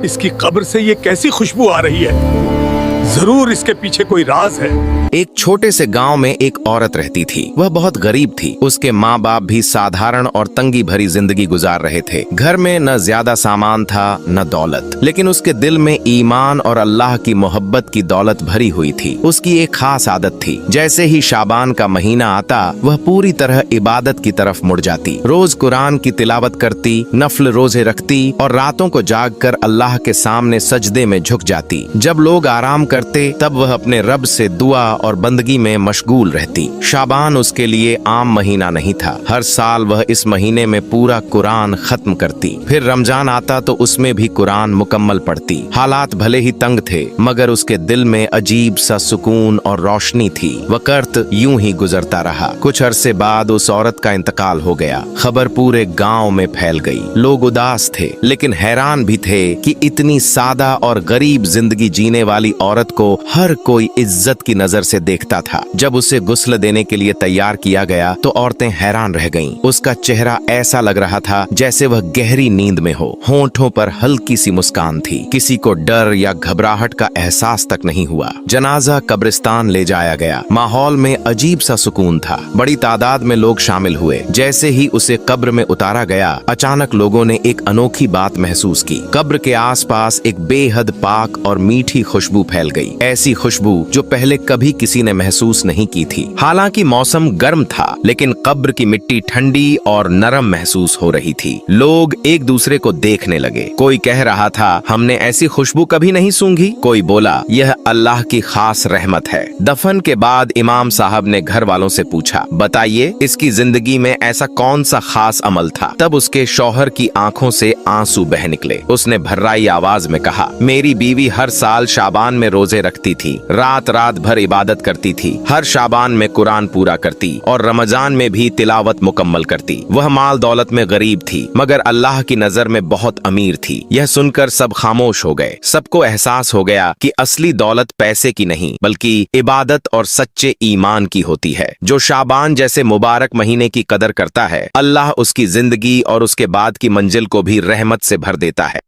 इसकी कब्र से ये कैसी खुशबू आ रही है? जरूर इसके पीछे कोई राज है। एक छोटे से गांव में एक औरत रहती थी। वह बहुत गरीब थी। उसके माँ बाप भी साधारण और तंगी भरी जिंदगी गुजार रहे थे। घर में न ज्यादा सामान था न दौलत, लेकिन उसके दिल में ईमान और अल्लाह की मोहब्बत की दौलत भरी हुई थी। उसकी एक खास आदत थी, जैसे ही शाबान का महीना आता वह पूरी तरह इबादत की तरफ मुड़ जाती। रोज कुरान की तिलावत करती, नफल रोजे रखती और रातों को जाग कर अल्लाह के सामने सजदे में झुक जाती। जब लोग आराम करते तब वह अपने रब से दुआ और बंदगी में मशगूल रहती। शाबान उसके लिए आम महीना नहीं था। हर साल वह इस महीने में पूरा कुरान खत्म करती। फिर रमजान आता तो उसमें भी कुरान मुकम्मल पढ़ती। हालात भले ही तंग थे, मगर उसके दिल में अजीब सा सुकून और रोशनी थी। वक्त यूं ही गुजरता रहा। कुछ अरसे बाद उस औरत का इंतकाल हो गया। खबर पूरे गांव में फैल गई। लोग उदास थे, लेकिन हैरान भी थे कि इतनी सादा और गरीब जिंदगी जीने वाली औरत को हर कोई इज्जत की नजर से देखता था। जब उसे गुस्ल देने के लिए तैयार किया गया तो औरतें हैरान रह गईं। उसका चेहरा ऐसा लग रहा था जैसे वह गहरी नींद में हो। होंठों पर हल्की सी मुस्कान थी। किसी को डर या घबराहट का एहसास तक नहीं हुआ। जनाजा कब्रिस्तान ले जाया गया। माहौल में अजीब सा सुकून था। बड़ी तादाद में लोग शामिल हुए। जैसे ही उसे कब्र में उतारा गया, अचानक लोगों ने एक अनोखी बात महसूस की। कब्र के आसपास एक बेहद पाक और मीठी खुशबू फैल गई। ऐसी खुशबू जो पहले कभी किसी ने महसूस नहीं की थी। हालांकि मौसम गर्म था, लेकिन कब्र की मिट्टी ठंडी और नरम महसूस हो रही थी। लोग एक दूसरे को देखने लगे। कोई कह रहा था, हमने ऐसी खुशबू कभी नहीं सूंघी। कोई बोला, यह अल्लाह की खास रहमत है। दफन के बाद इमाम साहब ने घर वालों से पूछा, बताइए इसकी जिंदगी में ऐसा कौन सा खास अमल था? तब उसके शौहर की आंखों से आंसू बह निकले। उसने भर्राई आवाज में कहा, मेरी बीवी हर साल शाबान में रोजे रखती थी, रात रात भर इबादत करती थी, हर शाबान में कुरान पूरा करती और रमजान में भी तिलावत मुकम्मल करती। वह माल दौलत में गरीब थी, मगर अल्लाह की नजर में बहुत अमीर थी। यह सुनकर सब खामोश हो गए। सबको एहसास हो गया कि असली दौलत पैसे की नहीं, बल्कि इबादत और सच्चे ईमान की होती है। जो शाबान जैसे मुबारक महीने की कदर करता है, अल्लाह उसकी जिंदगी और उसके बाद की मंजिल को भी रहमत से भर देता है।